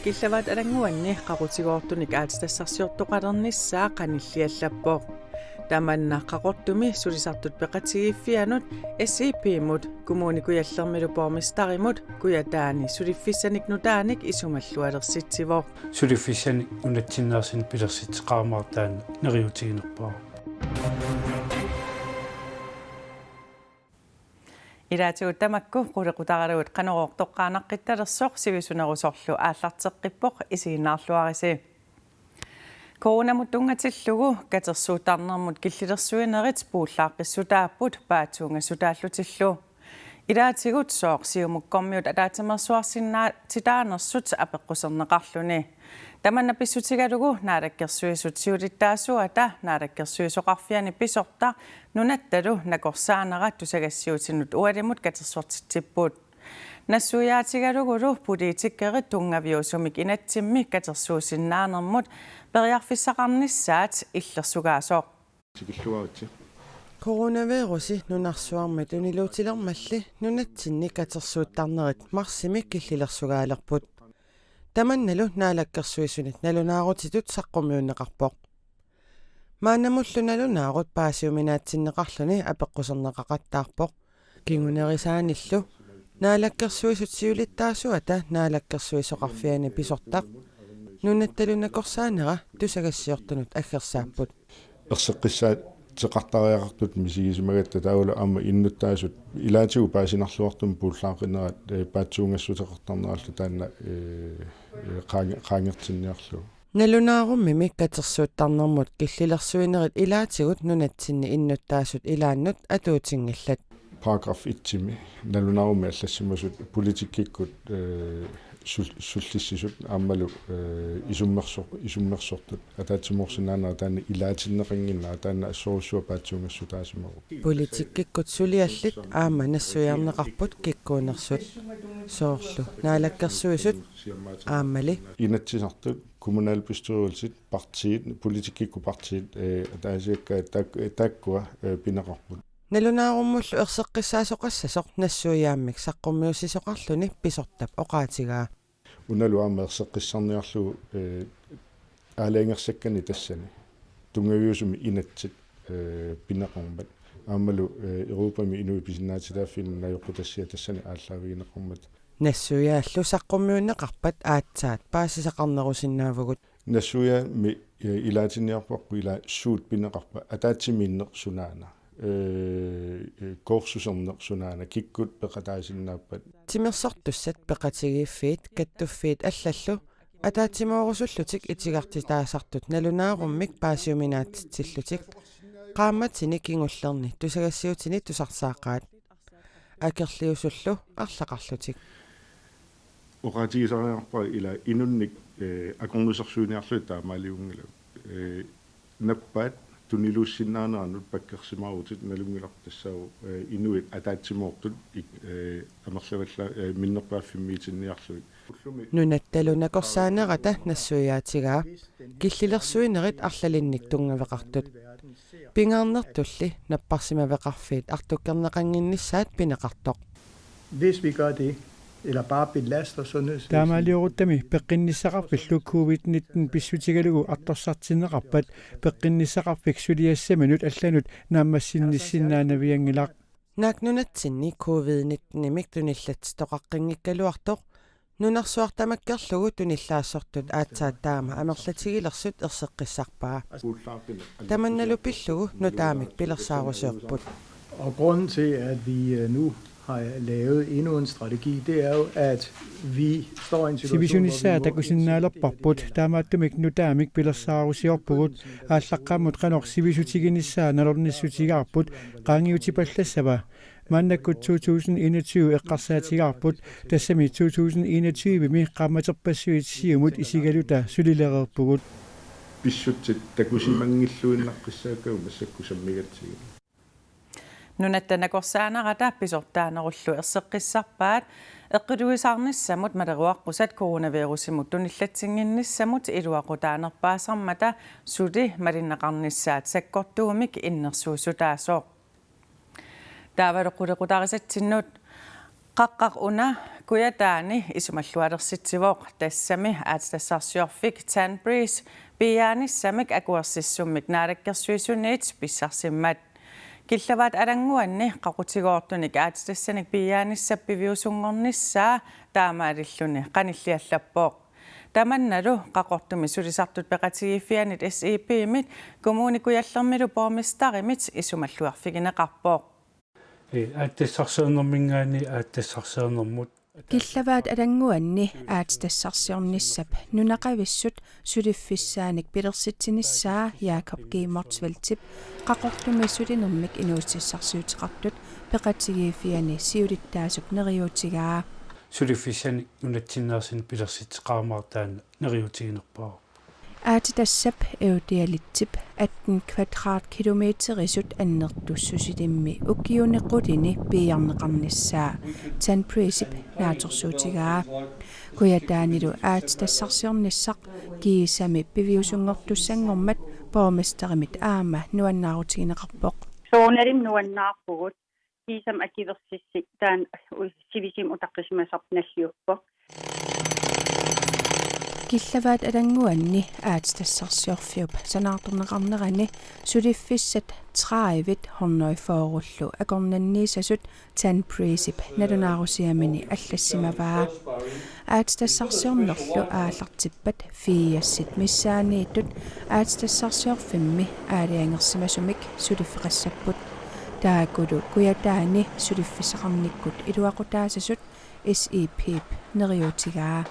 Killavat alanguanni qaqutigoortunik aatitassarsiortoqalernissaa qanilliallappoq tamanna qaqortumi sulisartut peqatigiffianut SCP-mut kumuunikuyallermilu pormistarimut kuyataani suliffissanik nutaanik isumallualersitsivoq suliffissanik unatsinneersin pilersitteqaarmaartaan neriutiginerpaa Ilaatigut tamakku qulequtaraluut qaneroortoqqaanaqqittalersoq sivisunerusorlu aallarteqqippoq isiinnaarluarisi Coronamuttungatillugu katersuutarnermut killilersuinerit puullaaqqissutaapput paatuungassutaallutillu Ilaatigut sooqsiumukkormiut ataatimersuarsinnaa titaanersut apeqqusernеqarluni Tamanna pissutigalugu naalakkersuisut siulittaasuata naalakkersuisoqarfiani pisorta nunattalu nakorsaanera tusagassiutinut ualimut katersortitsipput Nassuyaatigalugulu poliitikkerit tungaviusumik inatsimmi katersuusinnaanermut periarfissaqarnissaat illersugaasooq Coronavirusi nunarsuarmat uniluutilermalli nunatsinni katersuuttarnerit marsimi killilersugaalerput Tamannalu naalakkersuisunit nalunaarutitut saqqumuunneqarpoq Maannamullunalunaarut paasiuminaatsinneqarluni apeqquserneqaqattaarpoq kingunerisaanillu naalakkersuisut siulittaasuata naalakkersuisoqarfiani pisortaq nunattalunakorsaanera tusagassiortunut aggersaapput erseqqissaat teqartariaqartut misigisumaгаtta taula amma innuttaasut ilaatigu paasinarluartum puullaaqinnerat paatsuungassutеқартарнераллу таанна qaangertinniarlu Nalunaarummi katersuuttarnermut killilersuinerit ilaatigut nunatsinni innuttaasut ilaannut atuutingillat paragraf 1 nalunaarummi allassimasut politikkikkut sullissisut aammalu isummersortut ataatsimorsinnaanera taanna ilaatinneqinginnaa taanna assorussua paatsuungassutaasimaru politikkikkut suliallit aama nassujarneqarput kikkuunersut soorlu naalakkersuisut aammali inatsisartut kommunalbestyrelset partiet politikkikku partiet ataasiakka taakkua pineqarput Nalunaarumullu erseqqissaasoqassasoq nassuujaammik saqqummiussisoqarluni pisortap oqaatigaa unalu aama erseqqissarniarlugu aalaingersakkani tassani tungaviusumi inatsit pineqarmat aamalu Euroopami inui pisinnaatitaaffin najoqqutassia tassani aallavigineqarmat Nassuujaallu saqqummiunneqarpat aatsaat paasisaqarnerusinnaavugut nassuujaami ilaatinniarpoqqu ila suut pineqarpa ataatsimiinneq sunaana korsusernersunaana kikkut peqataasinnaappat timersortussat peqatigiffiit kattuffiit allallu ataatimorusullutik itigartitaasartut nalunaarummik paasiuminaatitsillutik qaammatini kingullerni tusagassiutini tusarsaaqaat akerliusullu arlaqarlutik oqatigisariarpa ila inunnik akornusersuuniarlut taamaaliungila nappaat tuniluussinnaaneraanut pakkersimarutit nalungilartassau inuit ataatsimortut amerlavalla minnerpaaffimmiitinniarluit nunattalunakorsaanерата nassuujaatigaa killilersuinerit arlalinnik tungaveqartut pingaarnertulli napparsimaveqarfiit artukkerneqanginnissaat pineqartoq Hvis vi gør det eller bare belaster sundhedsvæsenet. Taamaliuruttami peqinnissaqarpillu COVID-19 pissutigalugu artorsartinneqarpat peqinnissaqarpik suliassamanut allanut naammassinnissinnaanaviangilaq naaknunatsinni COVID-19 imik tunillatstoqaqqinngikkaluartoq nunarsuartamakkerlugu tunillaasortut aatsaat taama amerlatigilersut erseqqissarpaa tamannalupillugu nutaamik pilersaaruseerput Og grunden til at vi nu har lavet endnu en strategi, det er jo, at vi står i en situation, Sivisunissa takusinnaalerparput taamaattumik nutaamik pilersaarusiorpugut aallaqqaamut qanor sivisutiginissaa nalornissutigaarput qaangiutipallassava maannakkut 2021 eqqarsaatigaarput tassami 2021 mi qaammaterpassuitsiumut isigaluta sulilereerpugut pissutsit takusimangilluinnaqqissaakau massakkusammigatsiga Nunattanakorsaanarata pisortaanerullu erseqqissarpaat eqqiluisarnissamut maleruaqqusat coronavirusimut tunillatsinginnissamut iluaqutaanerpaasarmata suli malinnaqarnissaat sakkortuumik innersuusutaasoq таавалоқулеқутарисатсиннут qaqqaq una kuyataani isumallualersitsivoq tassami aatitassarsiorfik Tanbreeze piaanissamik akuersissummik naalakkersuisuuniit pissarsimmat killavaat alanguanni qaqutigoortunik aatitassanik piaanissappiviusungornissaa taamaalilluni qanilliallappoq tamannalu qaqortumi sulisartut peqatigifianit SEP-mit kommunikuyallermilu pormistarimit isumalluarfigineqarpoq аттассарсуунэрмингаани аттассарсуунэрмут киллаваат алангуанни аатитассарсиорниссап нунақависсут сулиффиссааник пилерситсиниссаа Jakob Gemertsveltip қақортуми сулинермик инуутиссарсиутеқартут пеқатигиифиани сиулиттаасук нериутигаа сулиффиссааник нунатсиннерсин пилерситеқармаартаана нериутигинерпаа аатитассап эутиалитсип 18 kvadratkilometerisut аннертуссусилимми уккиунеққулини пиарнеқарниссаа Tanbreeze нааторсуутигаа куятаанилу аатитассарсиорниссақ киисами пивиусунгортуссангормат порместеримит аама нуаннаарутигинеқарпоқ соонерим нуаннаарпугут киисам акиверсиссик таан сивисим утаққисмасарп наллиуппо киллаваат алангуанни аатитассарсиорфиуп санаарторнеқарнерани сулиффиссат траивит хорнойфооруллу акорнанниисасут Tanbreeze налунаарусиамини аллассимаваа аатитассарсиорнерлу аалартиппат фиассит миссаанииттут аатитассарсиорфимми аалиангерсимасумик сулиффеқассаппут таакулу куятаани сулиффисақарниккут илуақутаасасут SEP нериутигаа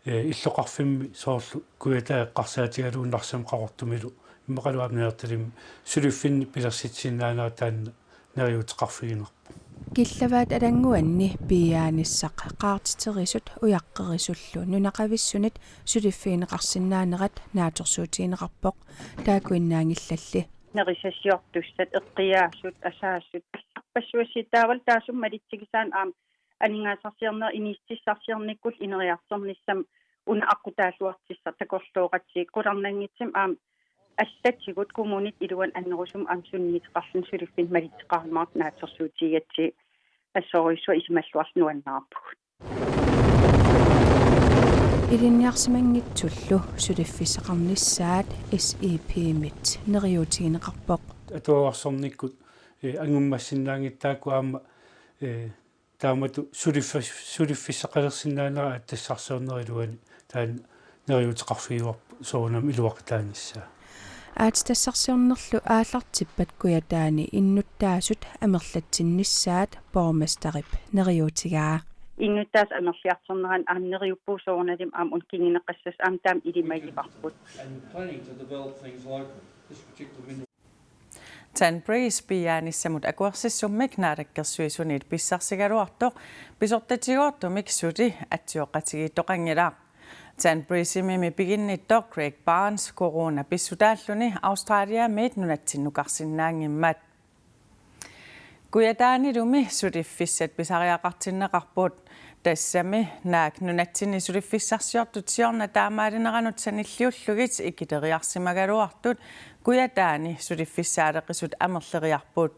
иллоқарфимми соорлу куятаэққарсаатигалууннарсам қақортумилу иммақалуамнеэрталим сулиффинни пилерситсиннаанаа таанна нериутеқарфигинерпу киллаваат алангуанни пиааниссақ qaartiterисут уяққерисуллу нунақависсунит сулиффиинеқарсинаанерат нааторсуутигинеқарпоқ таакуиннаангиллалли нерисассиортуссат эққиаассут асаассут пассуасситаавал таасум малитсигисаан аам анингасарсиернер инииссиссарсиерниккул инериарсерниссам уна аққутааллуартисса такорлуоқатсиг қуларнангитсим аам аллатсигут коммунит илуан аннерусум амсунниитеқарлун сулиффин малитеқармаат наатерсуутигатси ассоорисуа исмаллуарнуаннаарпуг илинниарсимангитсуллу сулиффисеқарниссаат SEP-мит нериутигинеқарпоқ атуарсорниккут ангуммассиннаангиттаакку аама таамату сулиффисеқалерсинаанера аттассарсуунерилуани таан нериутеқарфигуарпу соонам илуақутааниссаа аатитассарсиорнерлу ааллартиппат куятаани иннуттаасут амерлатсиннissaат порместерип нериутигаа иннуттаас амерлиартернеран аамнериуппуу соорналим аам ункингинеқассас аам таам илимагипарпут Tanbreeze piaanissamut akuersissummik naalakkersuisuuniit pissarsigaluartoq pisortatigoortumik suli atsioqatigiittoqangilaaq Tanbreeze mimi piginnittoq Greg Barnes corona pissutaalluni Australia meet nunatsinnukarsinnaangimmat kuyataanilumi suliffissat pisariaqartinneqarput тассами наак нунатсини сулиффиссарсиортут сиорна таамаалинеранут саниллиуллугит иккитериарсимагалуартут куятаани сулиффиссаалеқисут амерлериарпут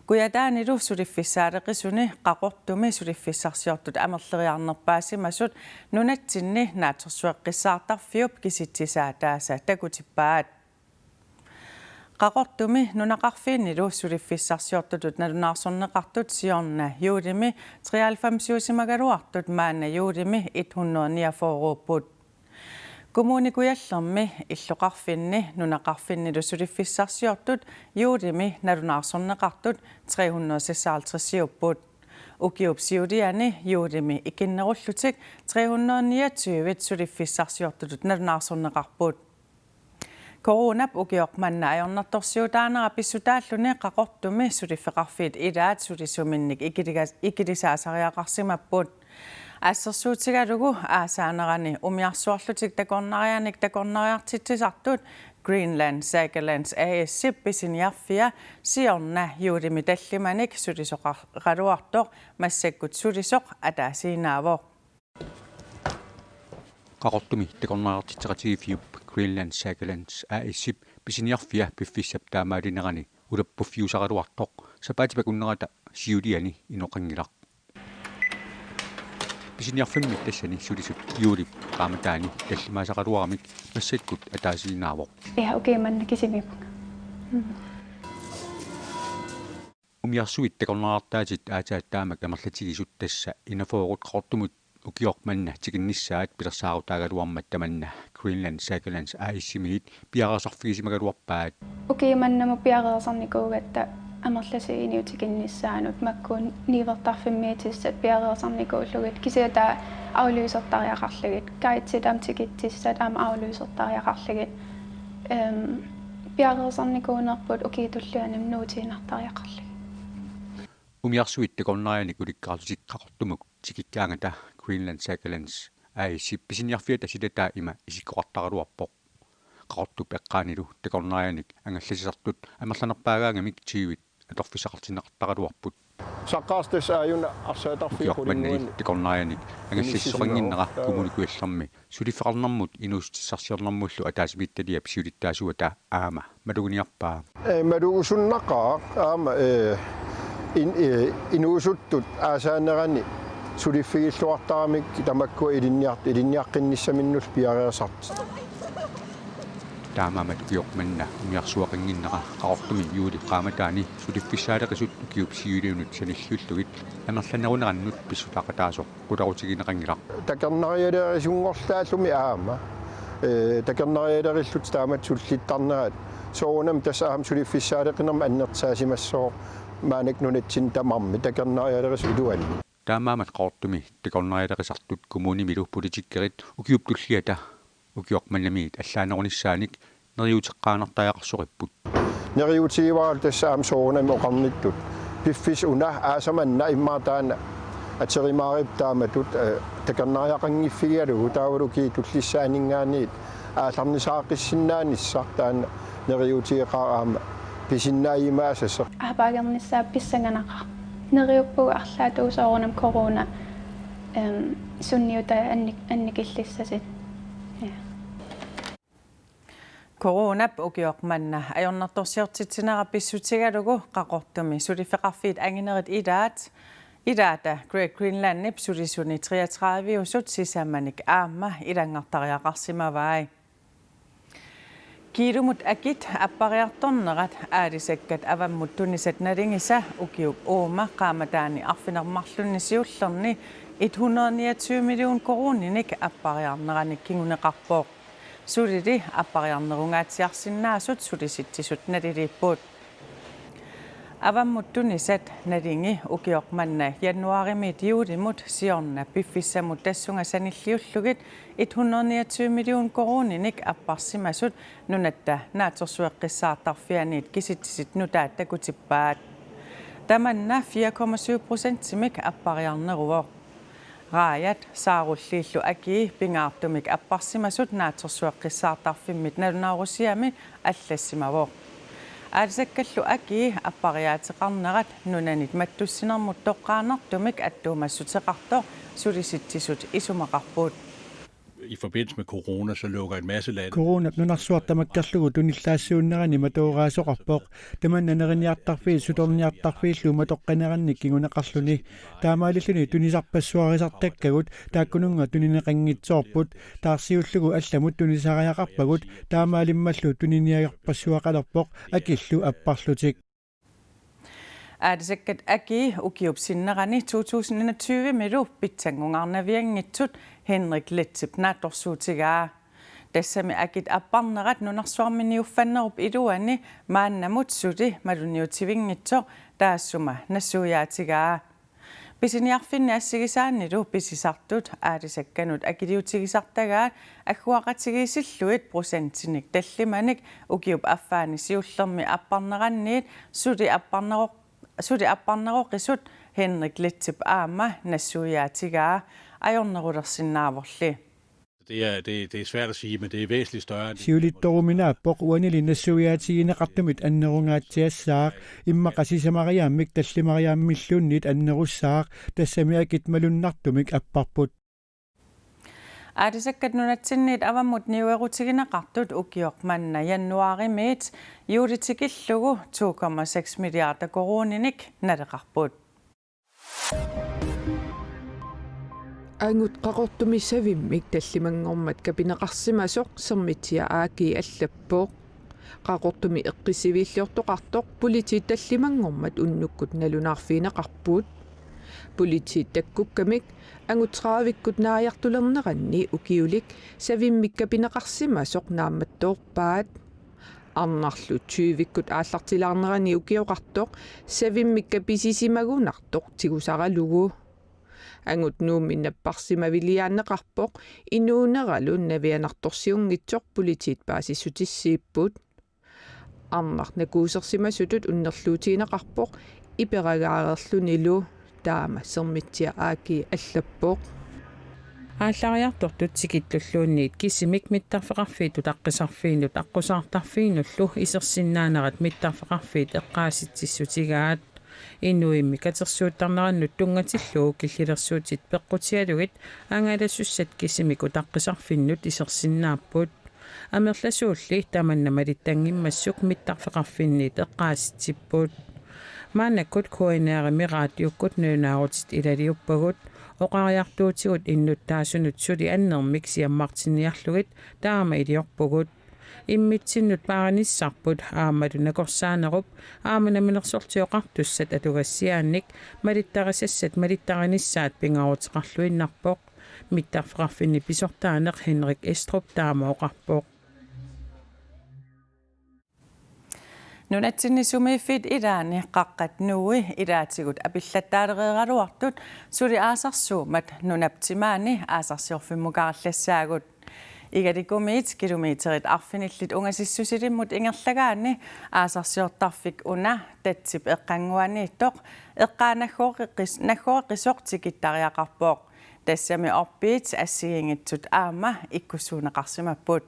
куятаанилу сулиффиссаалеқисуни қақортуми сулиффиссарсиортут амерлериарнерпаасимасут нунатсинни наатерсуэққиссаартарфиуп киситсисаа тааса такутиппаат qaqortumi nunaqarfiinnilu suliffissarsiortutut nalunaarsорneqartut siorna juulimi 93 maana juulimi 149 kommunikuyallermi illoqarfinni nunaqarfinnilu suliffissarsiortut juulimi nalunaarsорneqartut 356 ukiupsiuliani juulimi ikinnerullutik 329 suliffissarsiortutut nalunaarsорneqarput Coronap ukiormanna ajornertorsiutaanera pissutaalluni qaqortumi suliffeqarfiit ilaat sulisuminnik ikilisaasariaqarsimapput ассерсуутигалугу аасаанерани умиарсуарлутик такорнарианик такорнариартитсисартут Greenland Sagalands AS писиниарфиа сиорна юулими таллиманик сулисоқаралуартоқ массаккут сулисоқ атаасиинаавоо qaqortumi takornaartitseqatigifiup Greenland Sagalands AS pisiniarfia piffissap taamaalinnerani ulappufiusaqaluartoq sapaatipakunnerata siuliani inoqangilaq pisiniarfimmi tassani sulisut juuli qaamataani tallimaasaqaluaramik massatkut ataasiinaavoq ja okei man kisimipun umiarsuit takornaraartaatit aataattaamak amerlatigisut tassa inafooqut qortumut ukiormanna tikinnissaat pilersaarutaagaluarmat tamanna Greenland Sagalands aaissimiit piarasarfigisimagaluarpaat okei man nama piareersarnikuugatta amerlasiiniutikinnissaanut makkuun niivertarfimmiitissat piareersarnikuullugit kisiataa avlyysertariaqarlugit kaitsidam tikitissat am avlyysertariaqarlugit piareersarnikuunerput ukitulluanim nuutiinartariaqarlugit umiarsuit takornarianik ulikkaartutiqqaqortumuk tikikkaangata Greenland Sagalands aaissip pisiniarfiat asitataa ima isikkoqartaraluarpoq qaqortu peqqaanilu takornarianik angallasisartut amerlanerpaagaangamik tiivit atorfisaqartinneqartaraluarput saqqaastas aayuna arsaatарфиqулингуани takornarianik angallassoqanginneqa kumulikuallarmi sulifeqarnermut inuustissarsiornermullu ataasimiittalia pisiulittaasuata aama maluguniarpaa malugusunnaqaa aama inuusuttut aasaanerani suliffigiilluartaramik tamakkua ilinniaqqinnissaminnus piareersart taamaamat ukiormanna umiarsuaqanginneqa qaqortumi juuli qaamataani suliffissaaleqisut ukiupsiuliunut sanillullugit amerlanerunерannut pissutaqataasoq qularutigineqangilaq takernarialerisungorlaallumi aama takernarialerillut taamat sullittarnerat soonam tasaam suliffissaaleqinerma annertsaasimassoo maanik nunatsin tamarmi takernarialeris uduanni taamaamat qaqortumi takornarialeqisartut kommunimilu politikkerit ukiuptulliata ukiormannamiit allaanerunissaanik neriuteqqaanartajaqarsoqipput neriutigivaral tassaam soonami oqarnittut piffis una aasamanna immaataana aterimaarip taamatut takernariaqanngiffigalugu taavaluki tullissaaningaaniit aallarnisaaqissinnaanissar taana neriutigeqaraama pisinnaaimaasasser ahpaagernissaa pissanganaqa neriuppugu arlaatuusoorunam corona sunniuta annikillissasit Coronap ukiormanna ajornertorsiortitsinera pissutigalugu qaqortumi sulifeqarfiit anginerit idaata Great Greenlandnip sulisuni 33 usut sisammanik aamma ilangartariaqarsimavai kiilumut akit appariartornerat aalisakkat avammut tunisat nalingisa ukiup uuma qaamataani arfinermarlunisiullerni 129 million koroninik appariarneranik kinguneqarpooq sulili appariarnerungaatsiarsinnaasut sulisittisut nalilippuut avammut tunisat nalingi ukiormanna januarimiit juulimut siorna piffissamut tassunga sanilliullugit 129 million koroninik apparsimasut nunatta naatorsueqqissaartarfianiit kisittisit nutaatakutippaat tamanna 4,7% appariarneruoq raajat saarullillu aki pingaartumik apparsimasut naatorsueqqissaartarfimmit nalunaarusiami аллассимавоо аалсаккаллу аки аппариаатеқарнерат нунанит маттуссинермут тоққаанартумик аттуумассутеқартоо сулиситсисут исумақарпуут I forbindelse med corona, så lukker en masse lande. Corona nunarsuartamakkarlugu tunillaassuunnerani matuuraasoqarpoq tamannaneriniartarfiit sutorniartarfiillu matoqqanerannik kinguneqarluni taamaalilluni tunisarpassuarisartakkagut taakkununga tunineqanngitsoorput taarsiullugu allamut tunisariaqarpagut taamaalimmallu tuniniagerpassuaqalerpoq akillu apparlutik aadisakkat aki ukiupsinnerani 2021 milu pitsangungarnavianngitsut Henrik Letsip naatorsuutigaa tassami akit apparnerat nunarsuarminiuffannerup iluani maannamut suti maluniutivinngitso taassuma nassuujaatigaa pisiniarfinni assigisaannilu pisisartut aadisakkanut akiliutigisartagaat agguaqatigisilluit prosentinik tallimanik ukiup affaani siullermi apparneranniit suti apparneroqisut Henrik Letsip aama nassuujaatigaa ajornerulersinnaavorli Det er svært at sige, men det er væsentligt større. Siulittoruminaappoq uanilinnassuujaatigineqartumit annerungaatsiassaaq immaqasisamariaammik tallimariaammillunnit annerussaaq tassami akit malunnartumik apparput aadisakkat nunatsinniit avammut niuerutigineqartut ukiormanna januarimiit juulitikillugu 2,6 milliarder koroninik naleqarput Angut qaqortumissavimmik tallimangormat kapineqarsimasoq sermitia aaki allappoq qaqortumi eqqisiviilliortoqartoq politit tallimangormat unnukkut nalunaarfiineqarpuut politit takkukkamik angutseraavikkut naajartulerneranni ukiulik savimmik kapineqarsimasoq naammattoorpaat arnarlu 20-ikkut aallartilaarnerani ukioqartoq savimmik kapisisimagunartoq tigusaralugu angut nuumminnapparsimaviliaanneqarpoq inuuneralu navianartorsiungitsoq politit paasissutissiipput arnar nakuusersimasutut unnerluutiineqarpoq iperagaareerlunilu taama sermitsia aaki allappoq ааллариартортут сикиттуллуунниит кисимик миттарфеқарфиитут аққисарфиинут аққусаартарфиинуллу исерсиннаанерат миттарфеқарфиит эққааситсиссутигаат инуимми катерсууттарнераннут тунгатиллуу киллилерсуутит пеққутиалугит ангалассуссат кисимикут аққисарфиннут исерсиннааппут амерласуулли таманнамалиттангиммассук миттарфеқарфинниит эққааситсиппут маанаккут коинеарими раатиуккут нуунаарутит илалиуппагут оқариартуутигут иннуттаасунут сули аннермик сиаммартинниарлугит таама илиорпугут иммитсиннут пааниссарпут аамалу накорсаанеруп ааманаминерсортиоқартуссат атугассиаанник малиттарисассат малиттариниссаат пингаруутеқарлуиннарпоқ миттарфеқарфинни писортаанеқ Henrik Estrup таамаоқарпоқ нунатсиннисумииффит илаани қаққат нуи илаатигут апиллаттаалереералуартут сули аасарсуумат нунаптимаани аасарсиорфиммукаараллассаагут игадикумиит километрит арфиниллит унгасиссусилиммут ингерлагаани аасарсиортарфик уна татсип эққангуанииттоқ эққаанаггооқиссортикиттариақарпоқ тассами орпиит ассигингитсут аама иккуссуунеқарсимаппут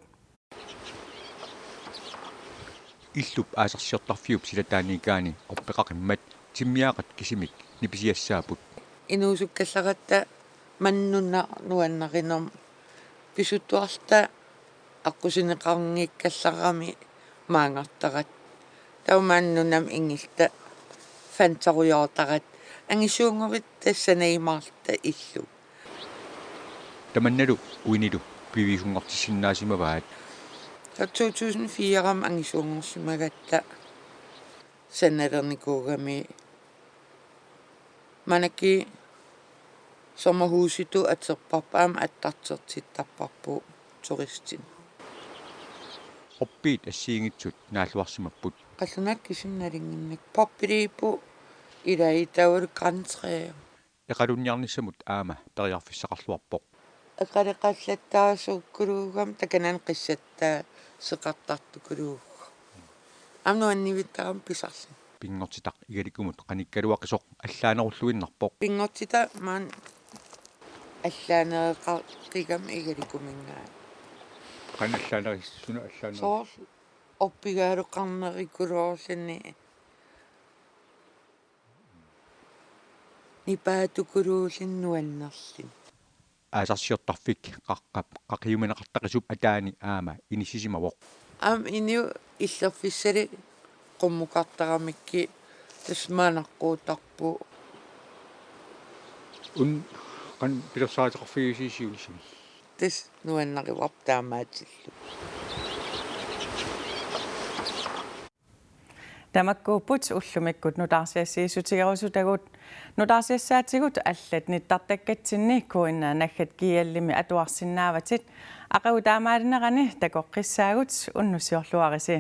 иллуп аасарсиортарфиуп силатааникаани орпеқақиммат тиммиаақат кисимик ниписиассаапут инуусуккаллагатта маннунна нуаннаринерм писуттуарта аққусинеқарнгиккалларами маангартарат таумааннунам ингилта фантаруйоортарат ангисуунгорит тассанеимаарта иллу таманналу уинилу пивисунгортиссиннаасимаваат 2004 ангисуунгорсимагатта санналерникуугами манаки sommerhusittu aterparpaam attartertittарпарпу туристин оппиит ассиингитсут нааллуарсимаппут қаллунак кисинналингинник поппилииппу илаитаур грантрея эқалунниарниссамут аама периарфиссақарлуарпоқ эқалеқаллаттаасууккулуугам таканан қиссаттаа сеқартартукулууг амнуаннивиттарам писарси пингортитақ игаликумут qanikkaluaqqisoq аллаанеруллуиннарпоқ пингортита маан аллаанеэқартигам игаликумингаа qaналлаанерissuna аллаанер соор оппигаалуқарнерикулоорлани нипаатукулуулиннуаннерлин аасарсиортарфик қаққап қақиуминеқартақисуп атаани аама инисисимавоқ ам иниу иллерфиссали qummukartaramikki tasmaanaqquutarpu un qan pilersaatiqarfigisisiulisimi tas nuannarivarp taamaatillu тамаккууппут уллумиккут нутаарсиассиисутигерусутагут нутаарсиассаатигут аллат ниттартаккатсинни куиннаа наггат киаллими атуарсинааватит ақау таамаалинерани такоққиссаагут уннусиорлуариси